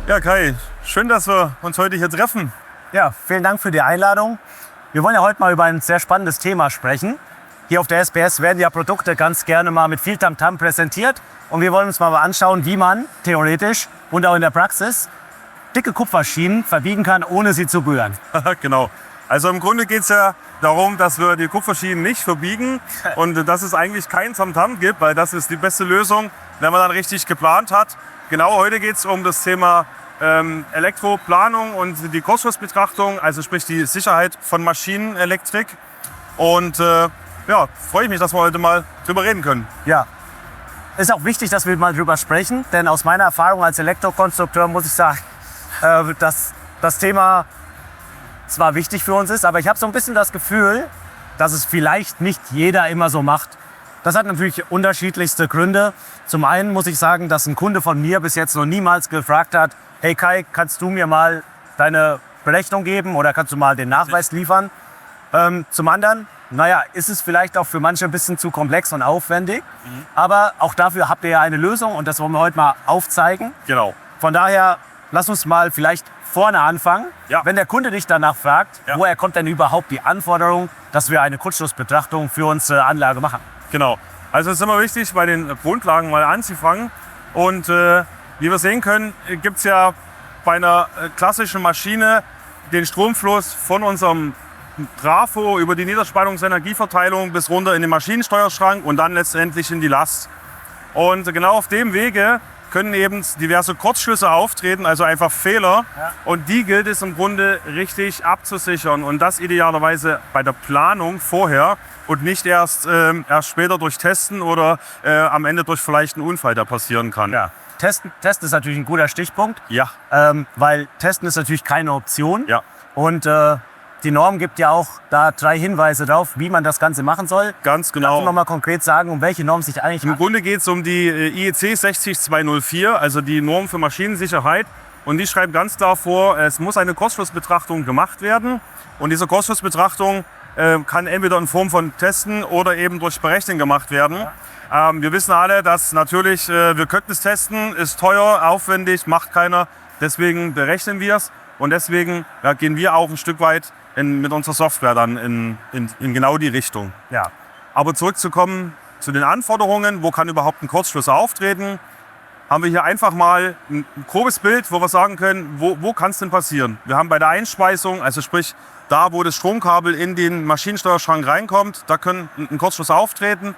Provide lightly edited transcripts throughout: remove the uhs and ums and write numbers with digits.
Ja, Kai, schön, dass wir uns heute hier treffen. Ja, vielen Dank für die Einladung. Wir wollen ja heute mal über ein sehr spannendes Thema sprechen. Hier auf der SPS werden ja Produkte ganz gerne mal mit viel Tamtam präsentiert. Und wir wollen uns mal anschauen, wie man theoretisch und auch in der Praxis dicke Kupferschienen verbiegen kann, ohne sie zu berühren. Genau. Also im Grunde geht es ja darum, dass wir die Kupferschienen nicht verbiegen und dass es eigentlich kein Tamtam gibt, weil das ist die beste Lösung, wenn man dann richtig geplant hat. Genau heute geht es um das Thema Elektroplanung und die Kurzschlussbetrachtung, also sprich die Sicherheit von Maschinenelektrik. Und ja, freue ich mich, dass wir heute mal drüber reden können. Ja, ist auch wichtig, dass wir mal drüber sprechen, denn aus meiner Erfahrung als Elektrokonstrukteur muss ich sagen, dass das Thema zwar wichtig für uns ist, aber ich habe so ein bisschen das Gefühl, dass es vielleicht nicht jeder immer so macht. Das hat natürlich unterschiedlichste Gründe. Zum einen muss ich sagen, dass ein Kunde von mir bis jetzt noch niemals gefragt hat, hey Kai, kannst du mir mal deine Berechnung geben oder kannst du mal den Nachweis liefern? Zum anderen, naja, ist es vielleicht auch für manche ein bisschen zu komplex und aufwendig, aber auch dafür habt ihr ja eine Lösung und das wollen wir heute mal aufzeigen. Genau. Von daher, lass uns mal vielleicht vorne anfangen. Ja. Wenn der Kunde dich danach fragt, woher kommt denn überhaupt die Anforderung, dass wir eine Kurzschlussbetrachtung für unsere Anlage machen? Genau. Also es ist immer wichtig, bei den Grundlagen mal anzufangen. Und wie wir sehen können, gibt es ja bei einer klassischen Maschine den Stromfluss von unserem Trafo über die Niederspannungsenergieverteilung bis runter in den Maschinensteuerschrank und dann letztendlich in die Last. Und genau auf dem Wege können eben diverse Kurzschlüsse auftreten, also einfach Fehler. Ja. Und die gilt es im Grunde richtig abzusichern. Und das idealerweise bei der Planung vorher und nicht erst später durch Testen oder am Ende durch vielleicht einen Unfall, der passieren kann. Ja. Testen ist natürlich ein guter Stichpunkt, ja. Weil Testen ist natürlich keine Option. Ja. Und die Norm gibt ja auch da 3 Hinweise drauf, wie man das Ganze machen soll. Ganz genau. Kannst du noch mal konkret sagen, um welche Norm sich eigentlich Im Grunde geht es um die IEC 60204, also die Norm für Maschinensicherheit. Und die schreibt ganz klar vor, es muss eine Kurzschlussbetrachtung gemacht werden. Und diese Kurzschlussbetrachtung kann entweder in Form von Testen oder eben durch Berechnen gemacht werden. Ja. Wir wissen alle, dass natürlich, wir könnten es testen, ist teuer, aufwendig, macht keiner. Deswegen berechnen wir es. Und deswegen gehen wir auch ein Stück weit mit unserer Software dann in genau die Richtung. Ja. Aber zurückzukommen zu den Anforderungen, wo kann überhaupt ein Kurzschluss auftreten, haben wir hier einfach mal ein grobes Bild, wo wir sagen können, wo kann es denn passieren. Wir haben bei der Einspeisung, also sprich da, wo das Stromkabel in den Maschinensteuerschrank reinkommt, da können ein Kurzschluss auftreten.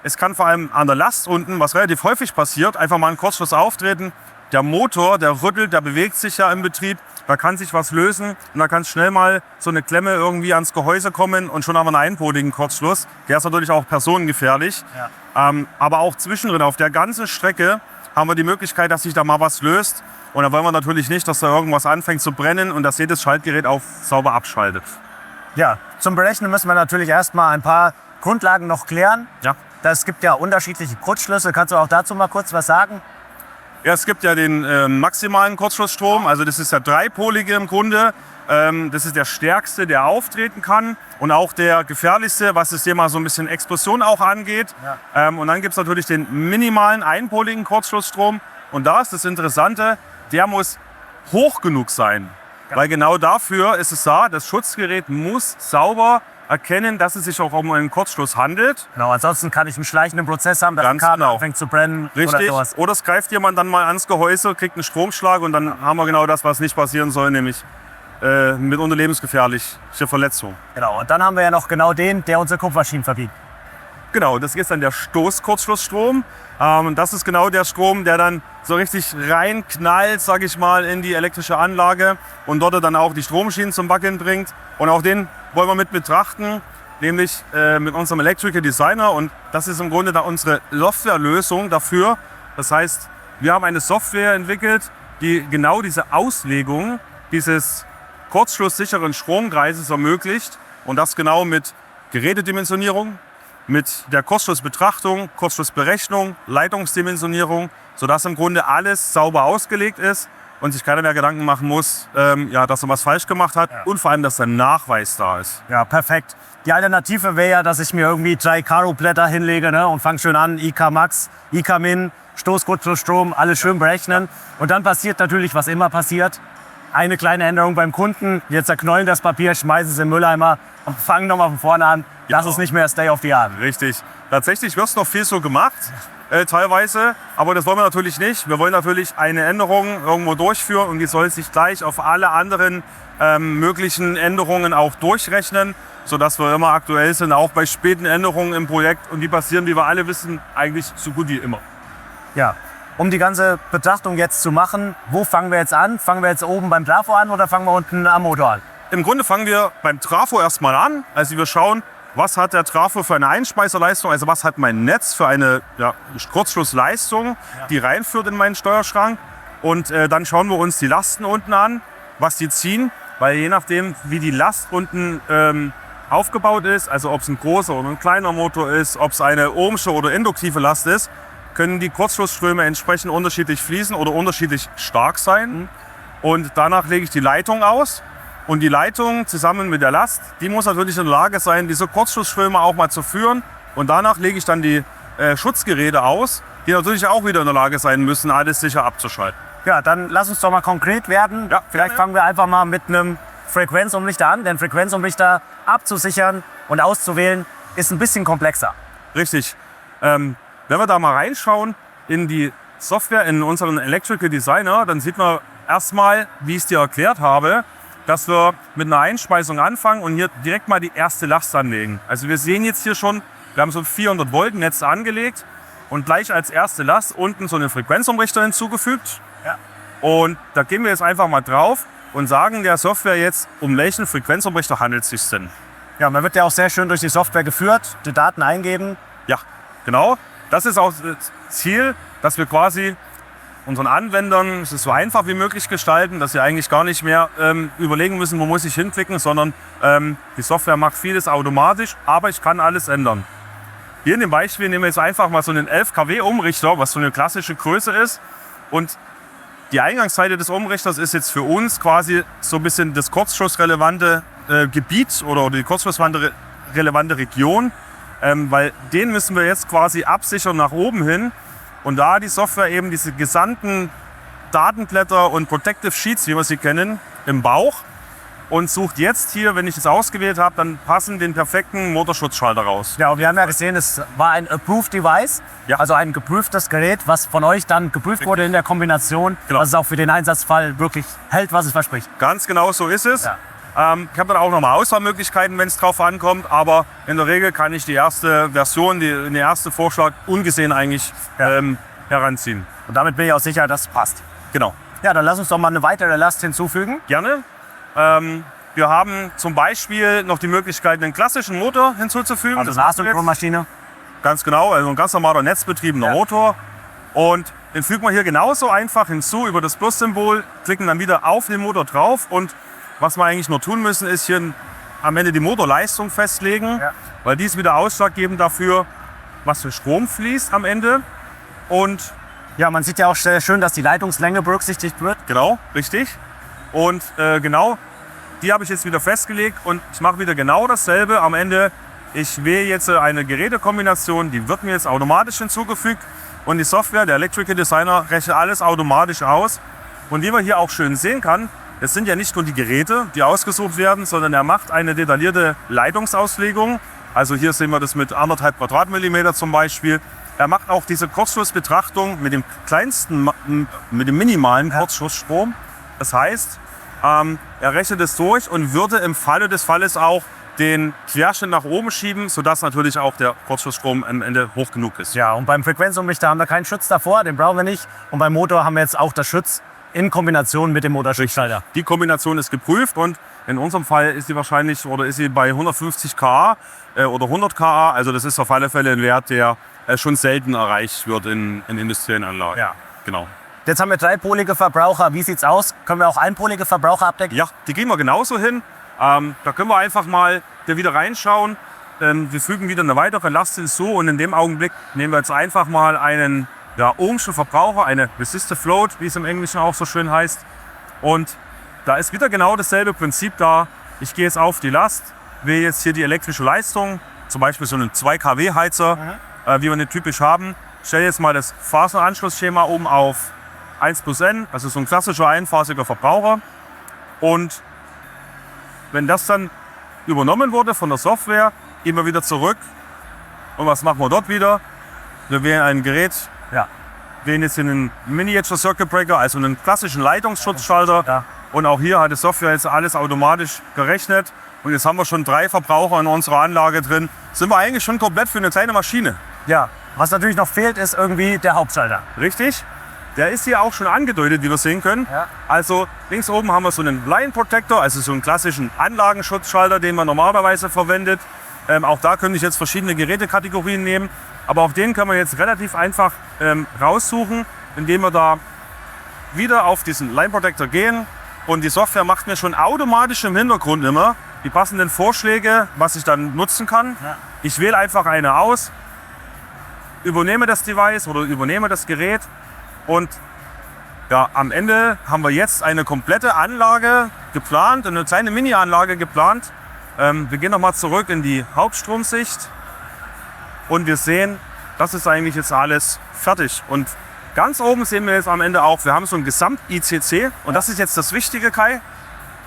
Es kann vor allem an der Last unten, was relativ häufig passiert, einfach mal ein Kurzschluss auftreten. Der Motor, der rüttelt, der bewegt sich ja im Betrieb, da kann sich was lösen und da kann schnell mal so eine Klemme irgendwie ans Gehäuse kommen und schon haben wir einen einpoligen Kurzschluss. Der ist natürlich auch personengefährlich, aber auch zwischendrin auf der ganzen Strecke haben wir die Möglichkeit, dass sich da mal was löst und da wollen wir natürlich nicht, dass da irgendwas anfängt zu brennen und dass jedes Schaltgerät auch sauber abschaltet. Ja, zum Berechnen müssen wir natürlich erstmal ein paar Grundlagen noch klären. Ja. Es gibt ja unterschiedliche Kurzschlüsse, kannst du auch dazu mal kurz was sagen? Ja, es gibt ja den maximalen Kurzschlussstrom, also das ist der dreipolige im Grunde. Das ist der stärkste, der auftreten kann und auch der gefährlichste, was das Thema so ein bisschen Explosion auch angeht. Ja. Und dann gibt es natürlich den minimalen einpoligen Kurzschlussstrom und da ist das Interessante, der muss hoch genug sein, weil genau dafür ist es da, das Schutzgerät muss sauber erkennen, dass es sich auch um einen Kurzschluss handelt. Genau, ansonsten kann ich einen schleichenden Prozess haben, dass ein Kabel anfängt zu brennen. Richtig. Oder sowas. Oder es greift jemand dann mal ans Gehäuse, kriegt einen Stromschlag und dann haben wir genau das, was nicht passieren soll, nämlich mitunter lebensgefährliche Verletzung. Genau, und dann haben wir ja noch genau den, der unsere Kupferschienen verbiegt. Genau, das ist dann der Stoßkurzschlussstrom. Das ist genau der Strom, der dann so richtig reinknallt, sage ich mal, in die elektrische Anlage und dort dann auch die Stromschienen zum Wackeln bringt. Und auch den wollen wir mit betrachten, nämlich mit unserem Electrical Designer. Und das ist im Grunde da unsere Softwarelösung dafür. Das heißt, wir haben eine Software entwickelt, die genau diese Auslegung dieses kurzschlusssicheren Stromkreises ermöglicht. Und das genau mit Gerätedimensionierung, mit der Kurzschlussbetrachtung, Kurzschlussberechnung, Leitungsdimensionierung, sodass im Grunde alles sauber ausgelegt ist und sich keiner mehr Gedanken machen muss, dass er was falsch gemacht hat und vor allem, dass der Nachweis da ist. Ja, perfekt. Die Alternative wäre ja, dass ich mir irgendwie 3 Karo-Blätter hinlege, ne, und fange schön an, IK Max, IK Min, Stoßkurzschlussstrom, alles schön berechnen. Und dann passiert natürlich, was immer passiert. Eine kleine Änderung beim Kunden. Wir zerknollen das Papier, schmeißen es in den Mülleimer und fangen nochmal von vorne an. Das ist nicht mehr State of the Art. Richtig. Tatsächlich wird noch viel so gemacht, teilweise. Aber das wollen wir natürlich nicht. Wir wollen natürlich eine Änderung irgendwo durchführen und die soll sich gleich auf alle anderen möglichen Änderungen auch durchrechnen, sodass wir immer aktuell sind, auch bei späten Änderungen im Projekt. Und die passieren, wie wir alle wissen, eigentlich so gut wie immer. Ja. Um die ganze Betrachtung jetzt zu machen, wo fangen wir jetzt an? Fangen wir jetzt oben beim Trafo an oder fangen wir unten am Motor an? Im Grunde fangen wir beim Trafo erstmal an. Also wir schauen, was hat der Trafo für eine Einspeiserleistung, also was hat mein Netz für eine Kurzschlussleistung, die reinführt in meinen Steuerschrank. Und dann schauen wir uns die Lasten unten an, was die ziehen, weil je nachdem, wie die Last unten aufgebaut ist, also ob es ein großer oder ein kleiner Motor ist, ob es eine ohmsche oder induktive Last ist, können die Kurzschlussströme entsprechend unterschiedlich fließen oder unterschiedlich stark sein. Und danach lege ich die Leitung aus. Und die Leitung zusammen mit der Last, die muss natürlich in der Lage sein, diese Kurzschlussströme auch mal zu führen. Und danach lege ich dann die Schutzgeräte aus, die natürlich auch wieder in der Lage sein müssen, alles sicher abzuschalten. Ja, dann lass uns doch mal konkret werden. Ja, Vielleicht fangen wir einfach mal mit einem Frequenzumrichter an. Denn Frequenzumrichter abzusichern und auszuwählen, ist ein bisschen komplexer. Richtig. Wenn wir da mal reinschauen in die Software, in unseren Electrical Designer, dann sieht man erstmal, wie ich es dir erklärt habe, dass wir mit einer Einspeisung anfangen und hier direkt mal die erste Last anlegen. Also wir sehen jetzt hier schon, wir haben so ein 400 Volt Netz angelegt und gleich als erste Last unten so einen Frequenzumrichter hinzugefügt. Ja. Und da gehen wir jetzt einfach mal drauf und sagen der Software jetzt, um welchen Frequenzumrichter handelt es sich denn. Ja, man wird ja auch sehr schön durch die Software geführt, die Daten eingeben. Ja, genau. Das ist auch das Ziel, dass wir quasi unseren Anwendern es so einfach wie möglich gestalten, dass sie eigentlich gar nicht mehr überlegen müssen, wo muss ich hinklicken, sondern die Software macht vieles automatisch, aber ich kann alles ändern. Hier in dem Beispiel nehmen wir jetzt einfach mal so einen 11 kW Umrichter, was so eine klassische Größe ist. Und die Eingangsseite des Umrichters ist jetzt für uns quasi so ein bisschen das kurzschlussrelevante Gebiet oder die kurzschlussrelevante Region. Weil den müssen wir jetzt quasi absichern nach oben hin. Und da hat die Software eben diese gesamten Datenblätter und Protective Sheets, wie wir sie kennen, im Bauch. Und sucht jetzt hier, wenn ich das ausgewählt habe, dann passen den perfekten Motorschutzschalter raus. Ja, und wir haben ja gesehen, es war ein Approved Device, Ja. also ein geprüftes Gerät, was von euch dann geprüft wurde in der Kombination, Genau. dass es auch für den Einsatzfall wirklich hält, was es verspricht. Ganz genau so ist es. Ja. Ich habe dann auch nochmal Auswahlmöglichkeiten, wenn es drauf ankommt. Aber in der Regel kann ich die erste Version, den ersten Vorschlag ungesehen eigentlich heranziehen. Und damit bin ich auch sicher, dass es passt. Genau. Ja, dann lass uns doch mal eine weitere Last hinzufügen. Gerne. Wir haben zum Beispiel noch die Möglichkeit, einen klassischen Motor hinzuzufügen. Also Das eine machen wir jetzt. Asynchronmaschine. Ganz genau, also ein ganz normaler netzbetriebener Ja. Motor. Und den fügen wir hier genauso einfach hinzu über das Plus-Symbol, klicken dann wieder auf den Motor drauf. Und was wir eigentlich nur tun müssen, ist hier am Ende die Motorleistung festlegen, Ja. weil die ist wieder ausschlaggebend dafür, was für Strom fließt am Ende. Und Ja, man sieht ja auch sehr schön, dass die Leitungslänge berücksichtigt wird. genau, richtig. Und genau, die habe ich jetzt wieder festgelegt und ich mache wieder genau dasselbe. Am Ende, ich wähle jetzt eine Gerätekombination, die wird mir jetzt automatisch hinzugefügt. Und die Software, der Electrical Designer, rechnet alles automatisch aus. Und wie man hier auch schön sehen kann, es sind ja nicht nur die Geräte, die ausgesucht werden, sondern er macht eine detaillierte Leitungsauslegung. Also hier sehen wir das mit 1,5 Quadratmillimeter zum Beispiel. Er macht auch diese Kurzschlussbetrachtung mit dem kleinsten, mit dem minimalen Kurzschlussstrom. Das heißt, er rechnet es durch und würde im Falle des Falles auch den Querschnitt nach oben schieben, sodass natürlich auch der Kurzschlussstrom am Ende hoch genug ist. Ja, und beim Frequenzumrichter haben wir keinen Schutz davor, den brauchen wir nicht. Und beim Motor haben wir jetzt auch das Schutz in Kombination mit dem Motorschutzschalter. Die Kombination ist geprüft und in unserem Fall ist sie wahrscheinlich oder ist sie bei 150 kA oder 100 kA. Also das ist auf alle Fälle ein Wert, der schon selten erreicht wird in industriellen Anlagen. Ja. Genau. Jetzt haben wir dreipolige Verbraucher. Wie sieht's aus? Können wir auch einpolige Verbraucher abdecken? Ja, die gehen wir genauso hin. Da können wir einfach mal wieder reinschauen. Wir fügen wieder eine weitere Last hinzu und in dem Augenblick nehmen wir jetzt einfach mal einen ohmschen Verbraucher, eine Resistive Float, wie es im Englischen auch so schön heißt. Und da ist wieder genau dasselbe Prinzip da. Ich gehe jetzt auf die Last, wähle jetzt hier die elektrische Leistung, zum Beispiel so einen 2 kW Heizer, wie wir den typisch haben, stelle jetzt mal das Phasenanschlussschema um auf 1+N, also so ein klassischer einphasiger Verbraucher. Und wenn das dann übernommen wurde von der Software, gehen wir wieder zurück. Und was machen wir dort wieder? Wir wählen ein Gerät, wählen jetzt einen Miniature Circuit Breaker, also einen klassischen Leitungsschutzschalter. Ja. Und auch hier hat die Software jetzt alles automatisch gerechnet. Und jetzt haben wir schon 3 Verbraucher in unserer Anlage drin. Sind wir eigentlich schon komplett für eine kleine Maschine. Ja, was natürlich noch fehlt, ist irgendwie der Hauptschalter. Richtig? Der ist hier auch schon angedeutet, wie wir sehen können. Ja. Also links oben haben wir so einen Line Protector, also so einen klassischen Anlagenschutzschalter, den man normalerweise verwendet. Auch da könnte ich jetzt verschiedene Gerätekategorien nehmen. Aber auch den können wir jetzt relativ einfach raussuchen, indem wir da wieder auf diesen Line Protector gehen. Und die Software macht mir schon automatisch im Hintergrund immer die passenden Vorschläge, was ich dann nutzen kann. Ja. Ich wähle einfach eine aus, übernehme das Device oder übernehme das Gerät. Und ja, am Ende haben wir jetzt eine komplette Anlage geplant, eine kleine Mini-Anlage geplant. Wir gehen nochmal zurück in die Hauptstromsicht und wir sehen, das ist eigentlich jetzt alles fertig. Und ganz oben sehen wir jetzt am Ende auch, wir haben so ein Gesamt-ICC und das ist jetzt das Wichtige, Kai.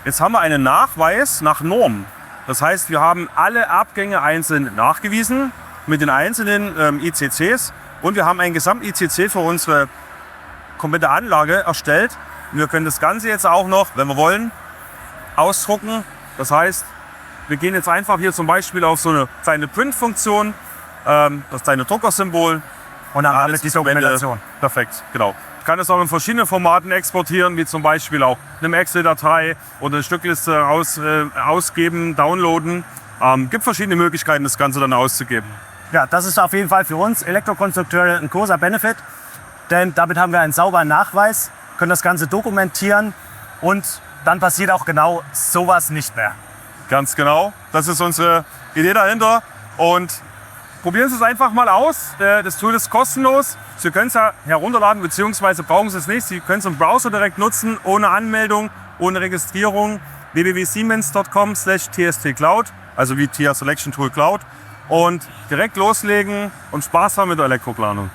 Jetzt haben wir einen Nachweis nach Norm. Das heißt, wir haben alle Abgänge einzeln nachgewiesen mit den einzelnen ICCs und wir haben ein Gesamt-ICC für unsere komplette Anlage erstellt. Wir können das Ganze jetzt auch noch, wenn wir wollen, ausdrucken. Das heißt, wir gehen jetzt einfach hier zum Beispiel auf so eine kleine Print-Funktion, das kleine Druckersymbol. Und dann alles die Dokumentation. Perfekt, genau. Ich kann es auch in verschiedenen Formaten exportieren, wie zum Beispiel auch eine Excel-Datei oder eine Stückliste ausgeben, downloaden. Gibt verschiedene Möglichkeiten, das Ganze dann auszugeben. Ja, das ist auf jeden Fall für uns Elektrokonstrukteure ein großer Benefit, denn damit haben wir einen sauberen Nachweis, können das Ganze dokumentieren und dann passiert auch genau sowas nicht mehr. Ganz genau, das ist unsere Idee dahinter und probieren Sie es einfach mal aus. Das Tool ist kostenlos. Sie können es ja herunterladen bzw. brauchen Sie es nicht. Sie können es im Browser direkt nutzen, ohne Anmeldung, ohne Registrierung. www.siemens.com/tstcloud, also wie TIA Selection Tool Cloud und direkt loslegen und Spaß haben mit der Elektroplanung.